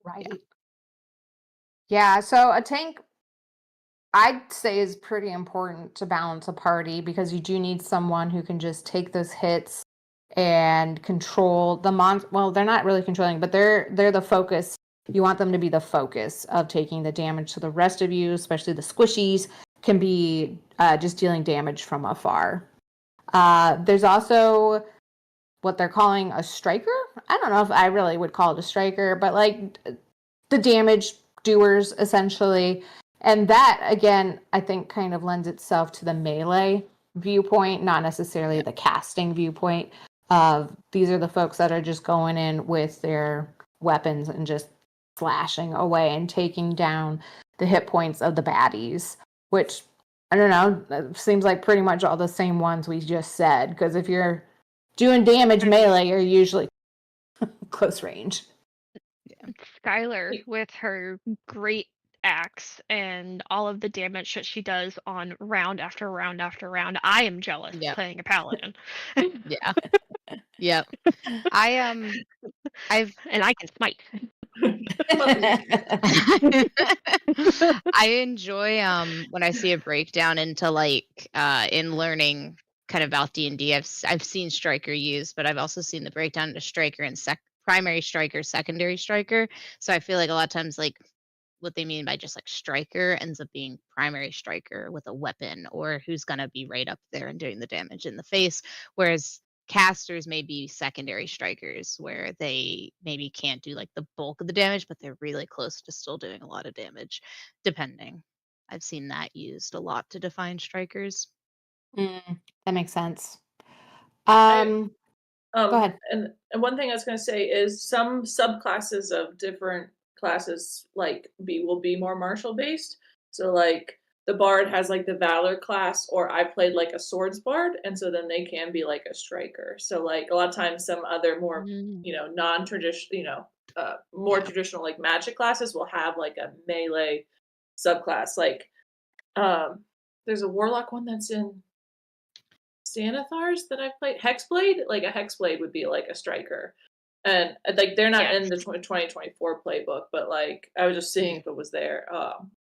Right. Yeah. Yeah, so a tank I'd say is pretty important to balance a party because you do need someone who can just take those hits and control the well, they're not really controlling, but they're the focus. You want them to be the focus of taking the damage, so the rest of you, especially the squishies, can be just dealing damage from afar. There's also what they're calling a striker. I don't know if I really would call it a striker, but like the damage doers essentially. And that again, I think kind of lends itself to the melee viewpoint, not necessarily Yeah. the casting viewpoint of these are the folks that are just going in with their weapons and just slashing away and taking down the hit points of the baddies, which I don't know, it seems like pretty much all the same ones we just said. Because if you're doing damage melee, you're usually close range. Yeah. Skylar with her great axe and all of the damage that she does on round after round after round. I am jealous Yep. playing a paladin. Yeah. Yep. I've And I can smite. I enjoy when I see a breakdown into like in learning kind of about D&D. I've seen striker used, but I've also seen the breakdown into striker and primary striker, secondary striker. So I feel like a lot of times like what they mean by just like striker ends up being primary striker with a weapon or who's going to be right up there and doing the damage in the face, whereas casters may be secondary strikers where they maybe can't do like the bulk of the damage, but they're really close to still doing a lot of damage, depending. I've seen that used a lot to define strikers. That makes sense. I, Go ahead. and one thing I was going to say is some subclasses of different classes will be more martial based. So like the bard has like the valor class, or I played like a swords bard, and so then they can be like a striker. So like a lot of times some other more non-traditional more Yeah. traditional like magic classes will have like a melee subclass. Like there's a warlock one that's in Xanathars that I've played. Hexblade, like a Hexblade would be like a striker. And like they're not in the 2024 playbook, but like I was just seeing if it was there.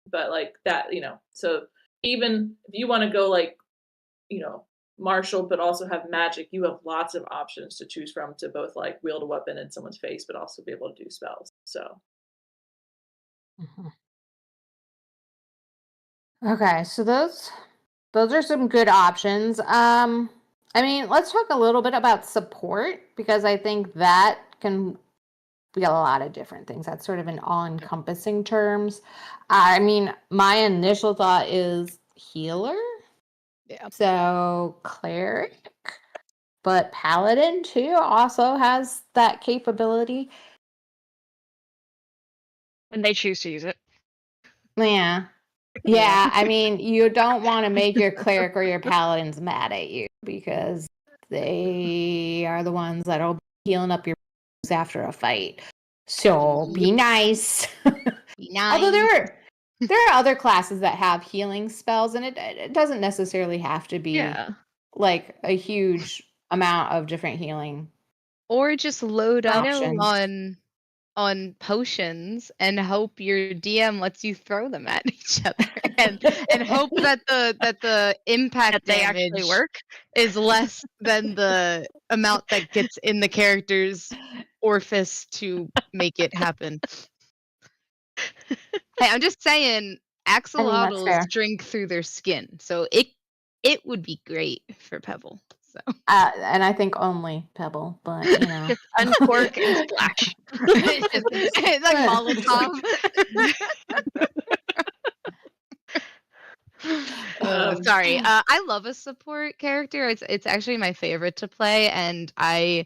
But like that, so even if you want to go like, martial, but also have magic, you have lots of options to choose from to both like wield a weapon in someone's face, but also be able to do spells. So Okay, so those are some good options. I mean, let's talk a little bit about support because I think that can be a lot of different things. That's sort of an all-encompassing terms. I mean, my initial thought is healer. Yeah. So cleric, but paladin too also has that capability. And they choose to use it. Yeah. Yeah, I mean, you don't want to make your cleric or your paladins mad at you because they are the ones that'll be healing up your after a fight. So be nice. Be nice. Although there are other classes that have healing spells, and it doesn't necessarily have to be like a huge amount of different healing. Or just load up options. on potions and hope your DM lets you throw them at each other and hope that the impact They damage actually work. is less than the amount that gets in the character's orifice to make it happen. Hey, I'm just saying that's axolotls fair. drink through their skin, so it would be great for Pebble. So And I think only Pebble, but you know. Just uncork and splash. it's like Molotov. Sorry. I love a support character. It's actually my favorite to play, and I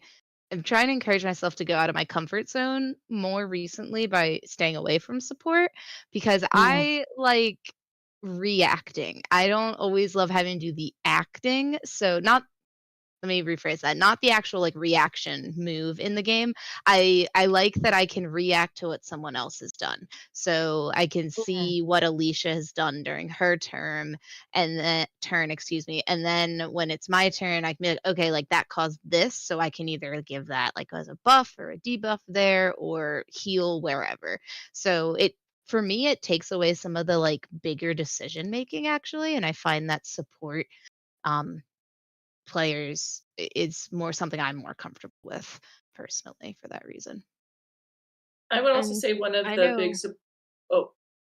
am trying to encourage myself to go out of my comfort zone more recently by staying away from support because I like reacting. I don't always love having to do the acting. So not let me rephrase that. Not the actual like reaction move in the game. I like that I can react to what someone else has done. So I can see what Alicia has done during her turn, excuse me. And then when it's my turn, I can be like, okay, like that caused this. So I can either give that like as a buff or a debuff there or heal wherever. So for me, it takes away some of the like bigger decision making actually. And I find that support um players is more something I'm more comfortable with personally for that reason. I would also And say one of I the know.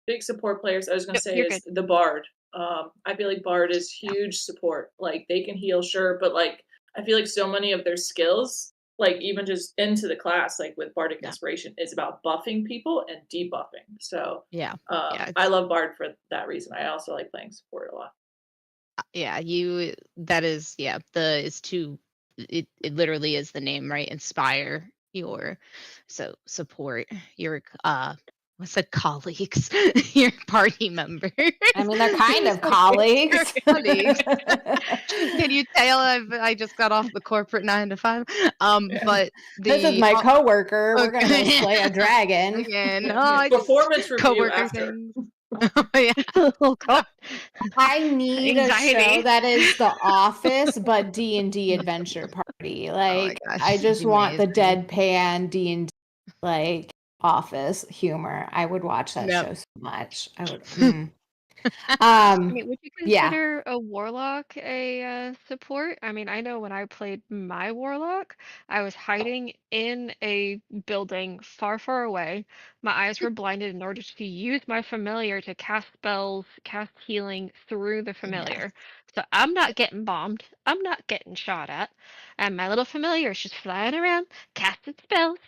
big support players I was gonna No, say you're is good. the Bard. I feel like Bard is Yeah. huge support. Like they can heal, sure, but like I feel like so many of their skills, like even just into the class, like with Bardic Yeah. Inspiration, is about buffing people and debuffing. So Yeah. Yeah. I love Bard for that reason. I also like playing support a lot. Yeah, that is, yeah, the is to it literally is the name, right? Inspire your support your what's it, colleagues, your party members. I mean, they're kind of Your colleagues. colleagues. Can you tell I just got off the corporate 9 to 5? But This is the my coworker. We're gonna go okay. slay a dragon. Again, I just Performance review coworker after. things. Yeah. Oh God. I need a show Anxiety. that is The Office, but D&D adventure party. Oh my Like, gosh, I just want the amazing. deadpan D&D like Office humor. I would watch that Yep. show so much. I would. I mean, would you Yeah. consider a warlock a support? I mean, I know when I played my warlock, I was hiding in a building far, far away. My eyes were blinded in order to use my familiar to cast spells, cast healing through the Yes. familiar. So I'm not getting bombed. I'm not getting shot at. And my little familiar is just flying around, casting spells.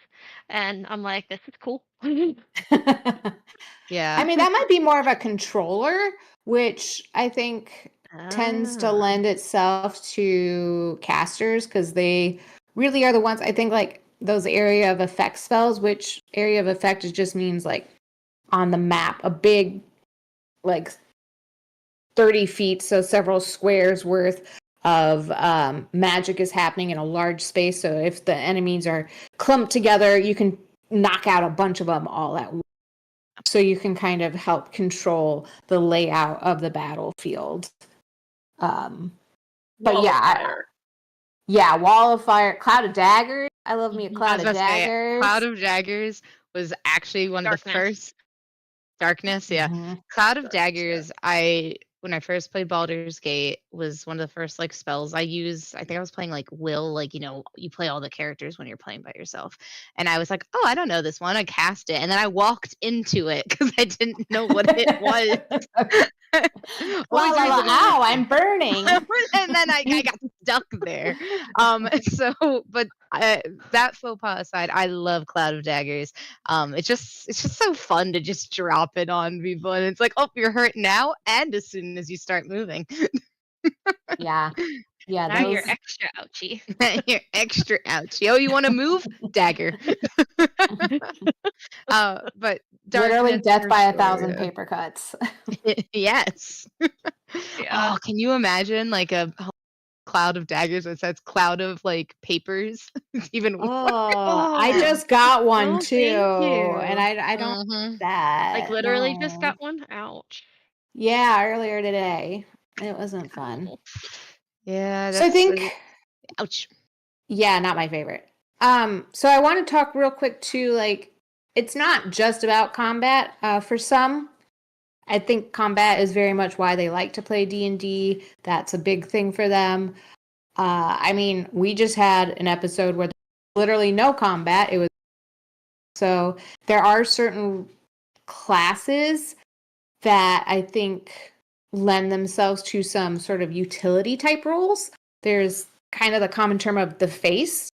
And I'm like, this is cool. Yeah. I mean, that might be more of a controller, which I think tends to Ah. lend itself to casters because they really are the ones, I think, like those area of effect spells, which area of effect just means like on the map, a big, like 30 feet, so several squares worth of magic is happening in a large space. So if the enemies are clumped together, you can knock out a bunch of them all at once. So you can kind of help control the layout of the battlefield. But Wall yeah, of Fire. Wall of Fire, Cloud of Daggers. I love me a I Cloud was of about to say, Daggers. Cloud of Daggers was actually one of the Darkness. first. Darkness, yeah. Mhm. Cloud of Darkness, yeah. Daggers, when I first played Baldur's Gate, was one of the first like spells I used. I think I was playing like Will, like, you play all the characters when you're playing by yourself. And I was like, oh, I don't know this one. I cast it. And then I walked into it because I didn't know what it was. La Always la la! reason. Ow! I'm burning. And then I got stuck there. But that faux pas aside, I love Cloud of Daggers. It's just so fun to just drop it on people, and it's like, oh, you're hurt now, and as soon as you start moving, Yeah, Now you're those extra ouchy. you're extra ouchy. Oh, you want to move? Dagger. But literally Darkness death for by sure. 1,000 paper cuts. Yes. Yeah. Oh, can you imagine like a Cloud of Daggers that says cloud of like papers? It's even worse. Oh, I Oh, just got one no, too, thank and you. I don't Mhm. like Like that. literally just No. got one. Ouch. Yeah, earlier today. It wasn't fun. Ow. Yeah, So I that's think, ouch. yeah, not my favorite. So I want to talk real quick too, like it's not just about combat. For some, I think combat is very much why they like to play D&D. That's a big thing for them. I mean, we just had an episode where there was literally no combat. It was so there are certain classes that I think lend themselves to some sort of utility type roles. There's kind of the common term of the face.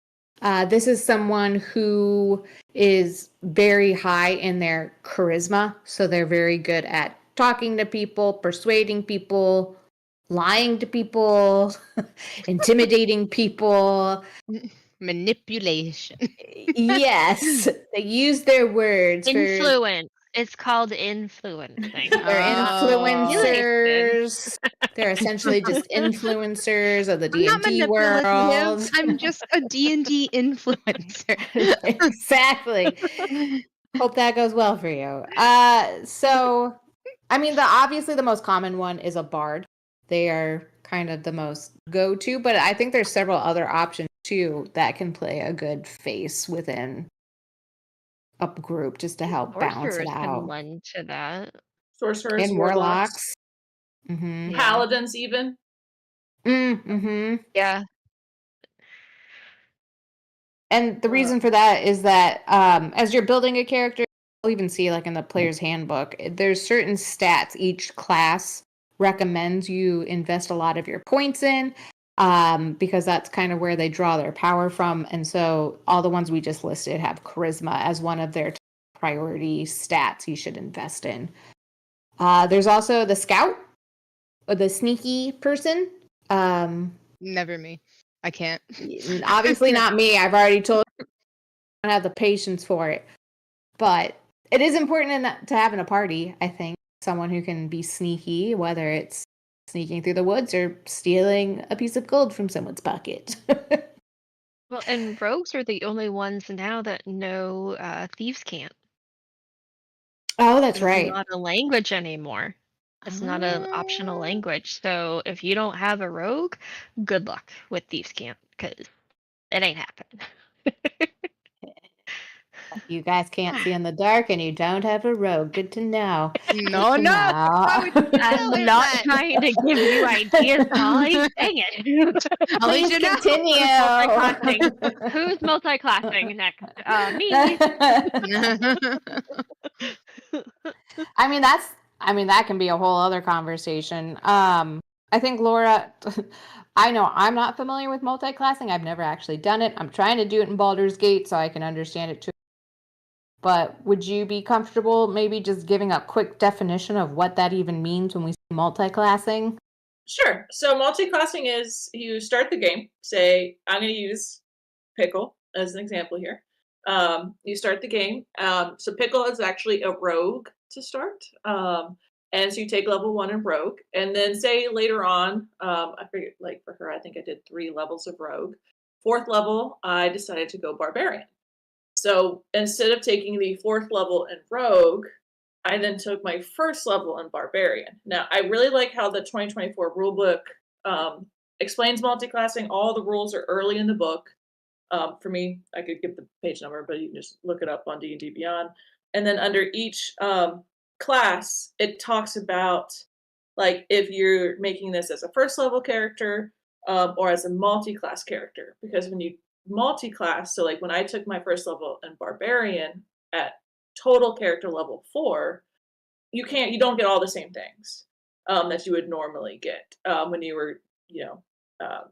This is someone who is very high in their charisma. So they're very good at talking to people, persuading people, lying to people, intimidating people. Manipulation. Yes, they use their words for Influence. It's called influencing. They're Oh. influencers. They're essentially just influencers of the I'm not D&D manipulative. world. I'm just a D&D influencer. Exactly. Hope that goes well for you. So, I mean, obviously the most common one is a bard. They are kind of the most go-to, but I think there's several other options too that can play a good face within a group just to help balance it Sorcerers can out. lend to that. Sorcerers, And warlocks, warlocks. Mm-hmm. Yeah. paladins, even. Mm-hmm. Yeah. And the reason for that is that as you're building a character, you'll even see like in the player's handbook, there's certain stats each class recommends you invest a lot of your points in because that's kind of where they draw their power from. And so all the ones we just listed have charisma as one of their priority stats you should invest in. There's also the scout, or the sneaky person. Never me. I can't. Obviously not me. I've already told you I don't have the patience for it. But it is important to have in a party, I think. Someone who can be sneaky, whether it's sneaking through the woods or stealing a piece of gold from someone's pocket. Well, and rogues are the only ones now that know thieves can't. Oh, that's It's right. not a language anymore. It's not an optional Ah. language. So if you don't have a rogue, good luck with thieves can't, because it ain't happening. You guys can't see in the dark and you don't have a rogue. Good to know. No, Good to no. Why would you know. tell I'm him not that? trying to give you ideas, Molly. Dang it. I'll let Please you know. continue. Who's multi-classing next? Me. I mean, that can be a whole other conversation. I think Laura, I know I'm not familiar with multi-classing. I've never actually done it. I'm trying to do it in Baldur's Gate so I can understand it too. But would you be comfortable maybe just giving a quick definition of what that even means when we say multi-classing? Sure. So multi-classing is you start the game, say, I'm going to use Pickle as an example here. You start the game. So Pickle is actually a rogue to start. And so you take level 1 in rogue. And then say later on, I forget, like for her, I think I did 3 levels of rogue. 4th level, I decided to go barbarian. So instead of taking the 4th level in rogue, I then took my 1st level in barbarian. Now, I really like how the 2024 rulebook explains multi-classing. All the rules are early in the book. For me, I could give the page number, but you can just look it up on D&D Beyond. And then under each class, it talks about like if you're making this as a 1st level character or as a multi-class character. Because when you multi-class, so like when I took my 1st level in barbarian at total character level 4, you don't get all the same things that you would normally get when you were, um,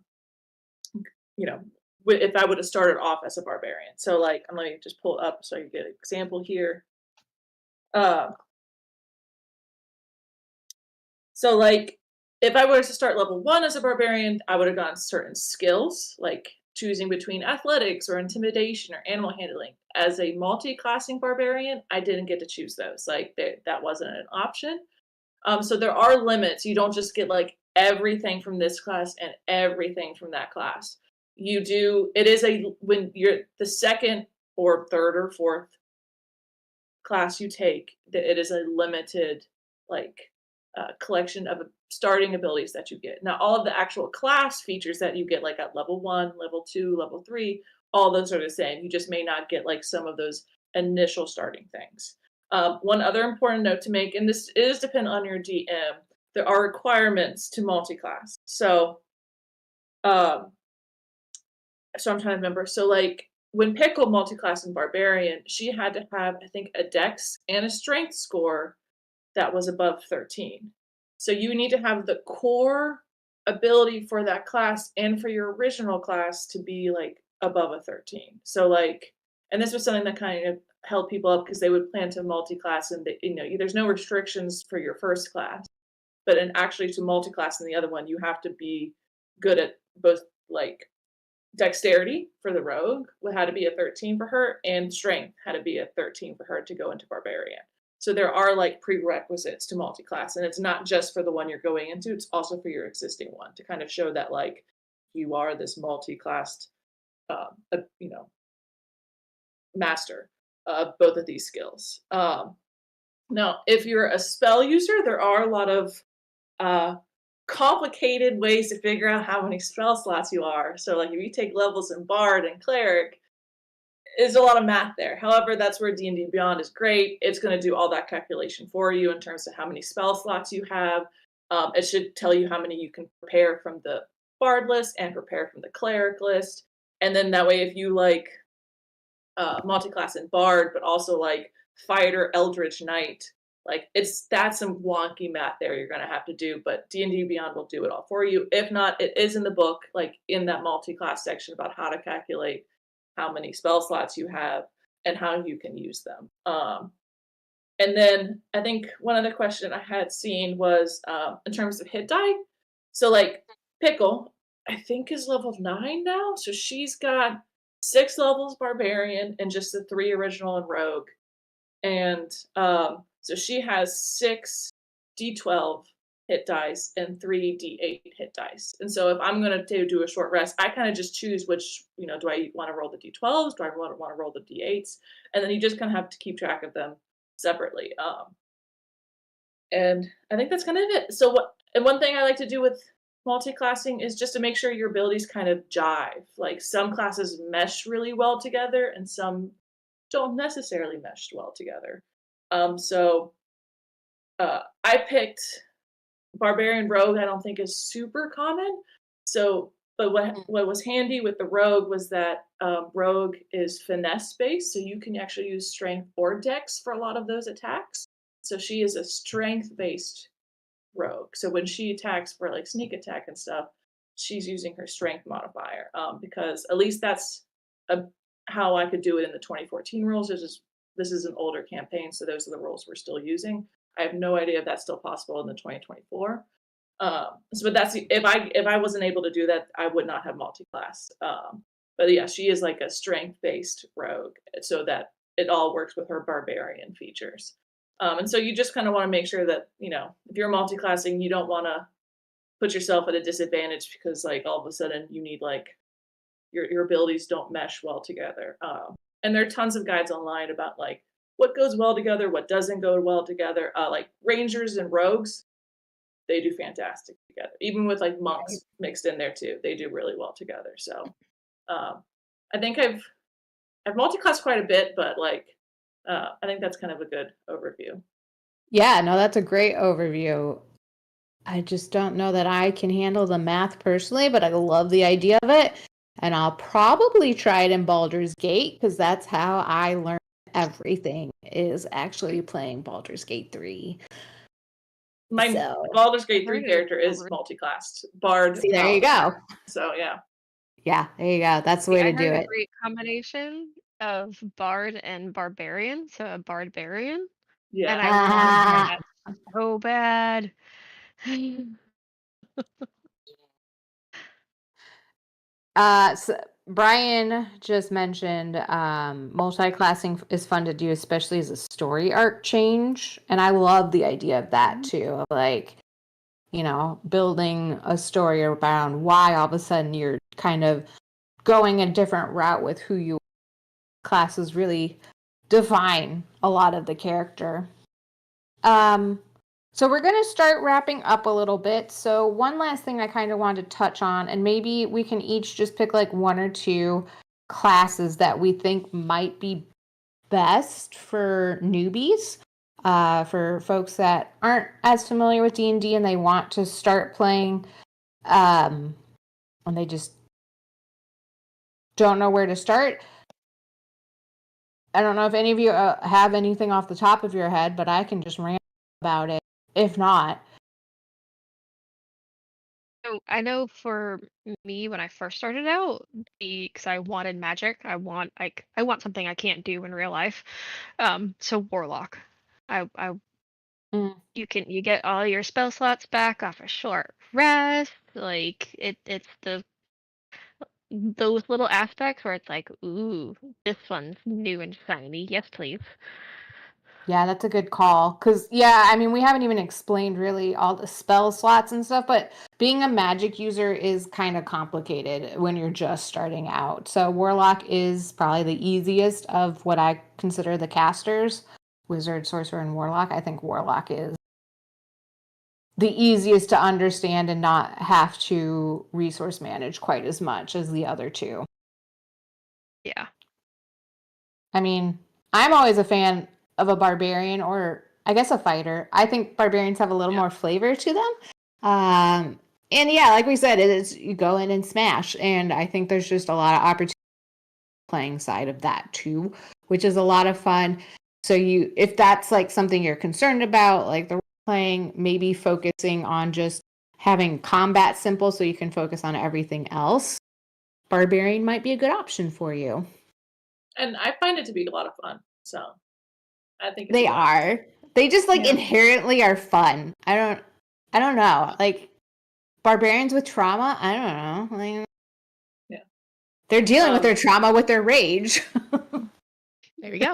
you know, if I would have started off as a barbarian. So like, let me just pull it up so I can get an example here. Uh, so like, if I were to start level 1 as a barbarian, I would have gotten certain skills, like choosing between athletics or intimidation or animal handling. As a multi-classing barbarian, I didn't get to choose those. Like that wasn't an option. So there are limits. You don't just get like everything from this class and everything from that class. It is when you're the 2nd or 3rd or 4th class you take, that it is a limited like collection of starting abilities that you get. Now, all of the actual class features that you get, like at level 1, level 2, level 3, all those are the same. You just may not get like some of those initial starting things. One other important note to make, and this is dependent on your DM, there are requirements to multi-class. Um, so I'm trying to remember. So like when Pickle multi-class in Barbarian, she had to have, I think, a Dex and a Strength score that was above 13. So you need to have the core ability for that class and for your original class to be like above a 13. So like, and this was something that kind of held people up because they would plan to multi-class and there's no restrictions for your first class, but actually to multi-class in the other one, you have to be good at both like dexterity for the rogue had to be a 13 for her, and strength had to be a 13 for her to go into barbarian. So there are like prerequisites to multi-class, and it's not just for the one you're going into, it's also for your existing one to kind of show that like you are this multi-classed you know, master of both of these skills. Now, if you're a spell user, there are a lot of uh, complicated ways to figure out how many spell slots you are. So, like, if you take levels in Bard and Cleric, there's a lot of math there. However, that's where D&D Beyond is great. It's going to do all that calculation for you in terms of how many spell slots you have. It should tell you how many you can prepare from the Bard list and prepare from the Cleric list. And then that way, if you like multi-class in Bard, but also like Fighter, Eldritch Knight, like that's some wonky math there you're gonna have to do, but D&D Beyond will do it all for you. If not, it is in the book, like in that multi-class section about how to calculate how many spell slots you have and how you can use them. And then I think one other question I had seen was in terms of hit die. So like Pickle, I think is level 9 now. So she's got 6 levels barbarian and just the 3 original and rogue. And so she has 6 d12 hit dice and 3 d8 hit dice. And so if I'm going to do a short rest, I kind of just choose which, do I want to roll the d12s? Do I want to roll the d8s? And then you just kind of have to keep track of them separately. And I think that's kind of it. So one thing I like to do with multi-classing is just to make sure your abilities kind of jive. Like some classes mesh really well together and some don't necessarily mesh well together. So I picked Barbarian Rogue. I don't think is super common. So, but what was handy with the Rogue was that Rogue is finesse based, so you can actually use Strength or Dex for a lot of those attacks. So she is a strength based rogue. So when she attacks for like sneak attack and stuff, she's using her strength modifier because at least that's how I could do it in the 2014 rules. This is an older campaign, so those are the rules we're still using. I have no idea if that's still possible in the 2024. But that's if I wasn't able to do that, I would not have multi-class. But yeah, she is like a strength-based rogue, so that it all works with her barbarian features. And so you just kind of want to make sure that, if you're multi-classing, you don't want to put yourself at a disadvantage because like all of a sudden you need like your abilities don't mesh well together. And there are tons of guides online about like what goes well together, what doesn't go well together. Like rangers and rogues, they do fantastic together. Even with like monks mixed in there too, they do really well together. So I think I've multi-classed quite a bit, but like I think that's kind of a good overview. Yeah, no, that's a great overview. I just don't know that I can handle the math personally, but I love the idea of it. And I'll probably try it in Baldur's Gate because that's how I learn everything is actually playing Baldur's Gate 3. My So, Baldur's Gate 3 character is multi-classed. Bard. see, there you go. So yeah. Yeah, there you go. That's the way to do I heard it. a great combination of Bard and Barbarian, so a Barbarian. Yeah. And I want to try that so bad. So Brian just mentioned multi-classing is fun to do, especially as a story arc change. And I love the idea of that too. Of like, building a story around why all of a sudden you're kind of going a different route with who you classes really define a lot of the character. So we're going to start wrapping up a little bit. So one last thing I kind of wanted to touch on, and maybe we can each just pick like 1 or 2 classes that we think might be best for newbies, for folks that aren't as familiar with D&D and they want to start playing, and they just don't know where to start. I don't know if any of you have anything off the top of your head, but I can just rant about it. If not, So I know for me when I first started out, because I wanted magic, I want something I can't do in real life. So Warlock. I you get all your spell slots back off a short rest. Like it's those little aspects where it's like, ooh, this one's new and shiny. Yes, please. Yeah, that's a good call. Because, yeah, I mean, we haven't even explained really all the spell slots and stuff, but being a magic user is kind of complicated when you're just starting out. So, Warlock is probably the easiest of what I consider the casters: Wizard, Sorcerer, and Warlock. I think Warlock is the easiest to understand and not have to resource manage quite as much as the other two. Yeah. I mean, I'm always a fan of a barbarian or I guess a fighter. I think barbarians have a little more flavor to them. And yeah, like we said, it is you go in and smash. And I think there's just a lot of opportunity playing side of that too, which is a lot of fun. So if that's like something you're concerned about, like the playing, maybe focusing on just having combat simple so you can focus on everything else, barbarian might be a good option for you. And I find it to be a lot of fun. So I think it's They are. They just like Yeah. inherently are fun. I don't know. Like barbarians with trauma, I don't know. Like, Yeah. they're dealing with their trauma with their rage. There we go.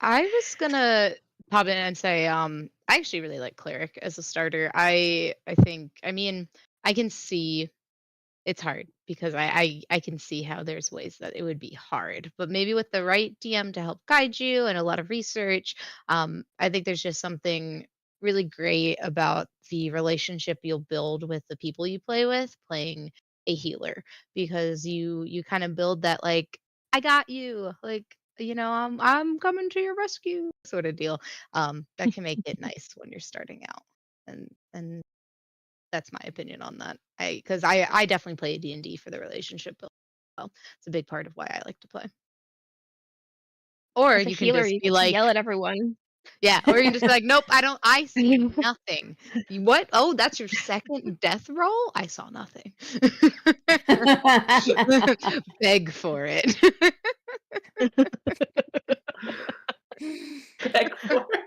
I was gonna pop in and say, I actually really like cleric as a starter. I think, I mean, I can see it's hard because I can see how there's ways that it would be hard, but maybe with the right DM to help guide you and a lot of research, I think there's just something really great about the relationship you'll build with the people you play with playing a healer, because you kind of build that, like, I got you, like, I'm coming to your rescue sort of deal. That can make it nice when you're starting out, and that's my opinion on that. Because I definitely play D&D for the relationship build. Well, it's a big part of why I like to play. Or As a you can healer, just you be get to yell like, at everyone. yeah, or you can just be like, nope, I see nothing. What? Oh, that's your second death roll? I saw nothing. Beg for it.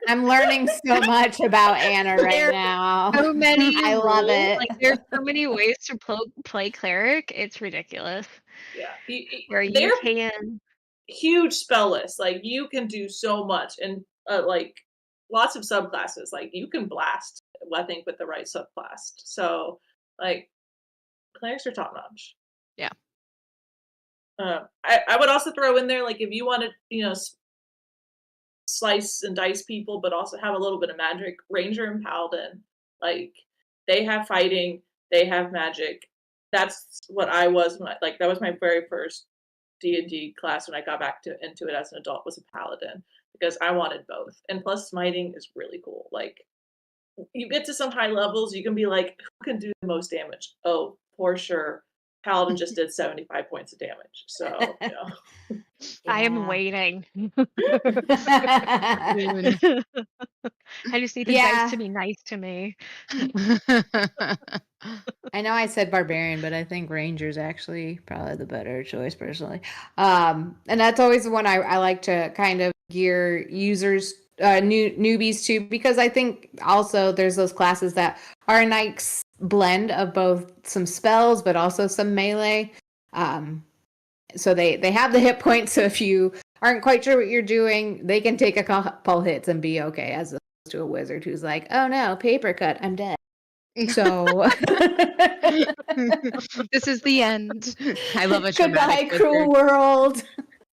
I'm learning so much about Anna right There now. So many I love rules. it. Like there's so many ways to play cleric. It's ridiculous. Yeah. Where you They're can. huge spell lists. Like you can do so much and like lots of subclasses. Like you can blast, I think, with the right subclass. So like clerics are top notch. Yeah. I would also throw in there, like, if you wanted, slice and dice people, but also have a little bit of magic, ranger and paladin, like, they have fighting, they have magic. That's what I was when that was my very first D&D class when I got back into it as an adult, was a paladin, because I wanted both. And plus smiting is really cool. Like, you get to some high levels, you can be like, who can do the most damage? Oh, for sure. Paladin just did 75 points of damage. So, I am Yeah. waiting. Soon. I just need the dice Yeah. to be nice to me. I know I said barbarian, but I think ranger's actually probably the better choice personally. And that's always the one I like to kind of gear users, newbies to, because I think also there's those classes that are a nice blend of both some spells, but also some melee. So they have the hit points. So if you aren't quite sure what you're doing, they can take a couple hits and be okay, as opposed to a wizard who's like, oh no, paper cut, I'm dead. So This is the end. I love a goodbye, dramatic cruel wizard. world.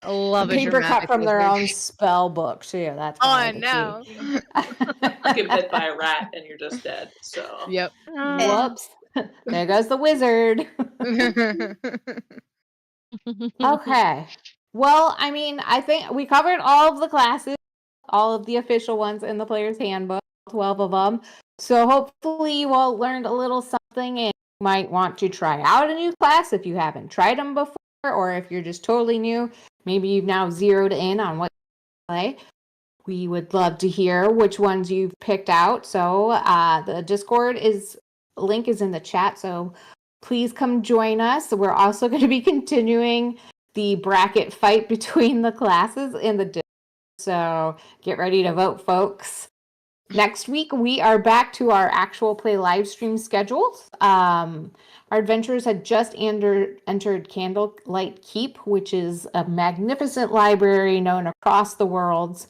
I love a Paper cut dramatic from their wizard. own spell book too. That's Oh probably the no. get bit by a rat and you're just dead. So, Yep. Whoops. There goes the wizard. Okay. Well, I mean, I think we covered all of the classes, all of the official ones in the player's handbook, 12 of them. So hopefully you all learned a little something and you might want to try out a new class if you haven't tried them before, or if you're just totally new, maybe you've now zeroed in on what you play. We would love to hear which ones you've picked out. So the Discord link is in the chat. So please come join us. We're also going to be continuing the bracket fight between the classes in the Discord. So get ready to vote, folks. Next week, we are back to our actual play live stream schedules. Our adventurers had just entered Candlelight Keep, which is a magnificent library known across the worlds.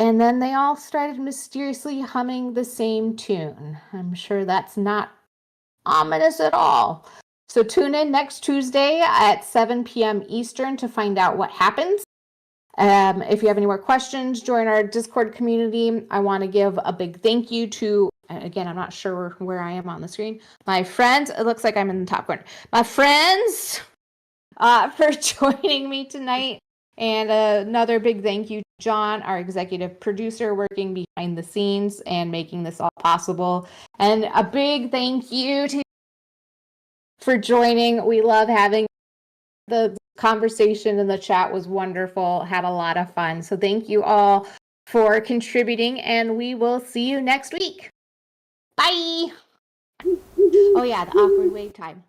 And then they all started mysteriously humming the same tune. I'm sure that's not ominous at all. So tune in next Tuesday at 7 p.m. Eastern to find out what happens. If you have any more questions, join our Discord community. I want to give a big thank you to, again, I'm not sure where I am on the screen, my friends. It looks like I'm in the top corner. My friends for joining me tonight. And another big thank you to John, our executive producer, working behind the scenes and making this all possible. And a big thank you to for joining. We love having the conversation in the chat was wonderful. Had a lot of fun. So thank you all for contributing, and we will see you next week. Bye. Oh yeah, the awkward wave time.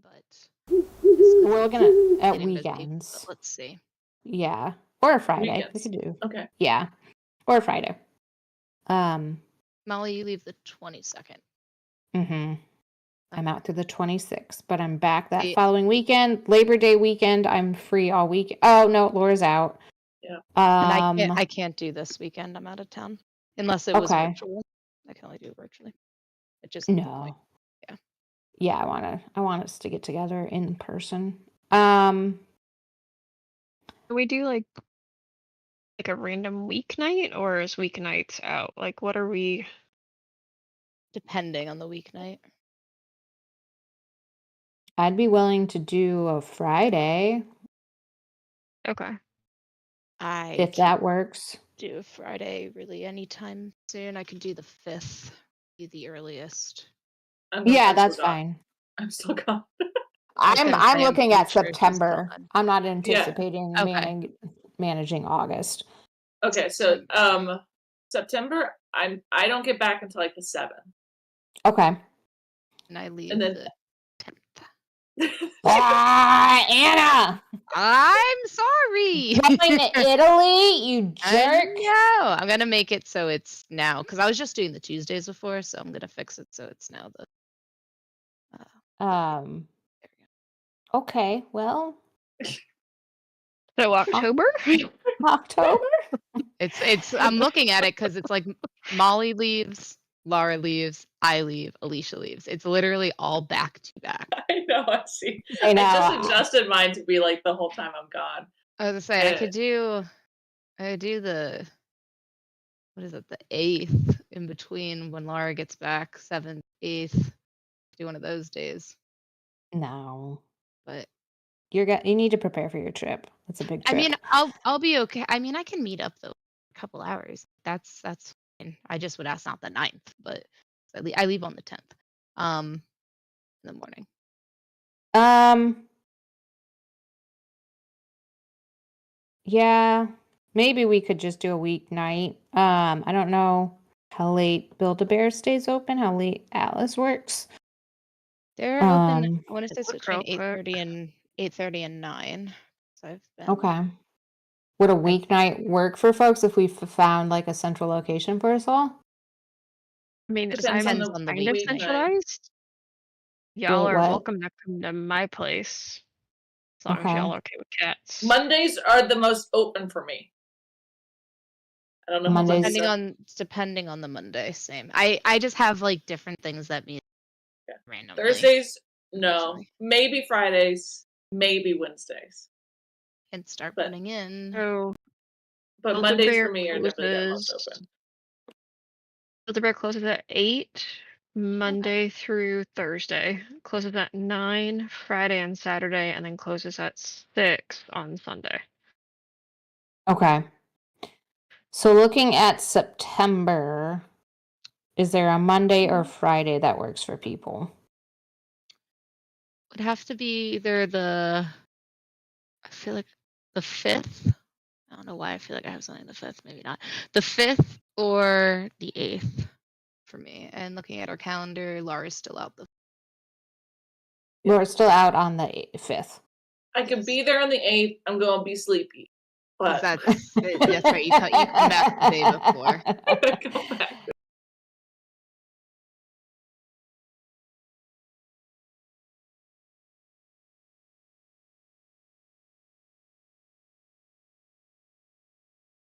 But We're gonna at getting busy, weekends. but let's see. Yeah, or a Friday. We Weekends. could do. Okay. Yeah, or a Friday. Molly, you leave the 22nd. I'm out to the 26th, but I'm back that See- following weekend. Labor Day weekend, I'm free all week. Oh no, Laura's out. Yeah. And I can't do this weekend. I'm out of town unless it was Okay. virtual. I can only do it virtually. It just No. yeah. Yeah, I want us to get together in person. Can we do like a random weeknight, or is weeknights out? Like, what are we? Depending on the weeknight. I'd be willing to do a Friday Okay. I if that works. do Friday really anytime soon. I can do the 5th, be the earliest. Yeah, that's fine. I'm still gone. I'm looking at pretty sure she's September. gone. I'm not anticipating Okay. managing August. Okay, so September, I don't get back until like the 7th. Okay. And I leave And then the 10th. Anna! I'm sorry. Going to Italy, you jerk. No, I'm gonna make it so it's now because I was just doing the Tuesdays before, so I'm gonna fix it so it's now the. There we go. Okay, well. So October? October? It's I'm looking at it because it's like Molly leaves, Laura leaves, I leave, Alicia leaves. It's literally all back to back. I know, I see. I know. I just adjusted mine to be like the whole time I'm gone. I was gonna say I could do the what is it, the 8th in between when Laura gets back, 7th, 8th. Do one of those days. No. But you need to prepare for your trip. It's a big trip. I mean, I'll be okay. I mean, I can meet up though a couple hours. That's fine. I just would ask not the 9th, but I leave on the 10th. In the morning. Yeah, maybe we could just do a weeknight. I don't know how late Build-A-Bear stays open, how late Atlas works. They're open. I want to say Look between real quick. 8:30 and 9. So I've been Okay. Would a weeknight work for folks if we found like a central location for us all? I mean, Depends I'm on the kind of weeknight. centralized. Y'all Wait, are what? welcome to come to my place. As long as Okay. y'all are okay with cats. Mondays are the most open for me. I don't know. Mondays- Depending on the Monday, same. I just have like different things that mean randomly. Thursdays, no. Occasionally. Maybe Fridays, maybe Wednesdays. And start But- putting in. So But Mondays for me are definitely the most open. Owlbear closes at 8 Monday through Thursday. Closes at 9 Friday and Saturday, and then closes at 6 on Sunday. Okay. So looking at September, is there a Monday or Friday that works for people? Would have to be either I feel like the 5th. I don't know why I feel like I have something the 5th, maybe not. The 5th or the 8th for me. And looking at our calendar, Laura's still out. We're still out on the 5th. I could be there on the 8th. I'm going to be sleepy. But That's right. You come back the day before. I go back.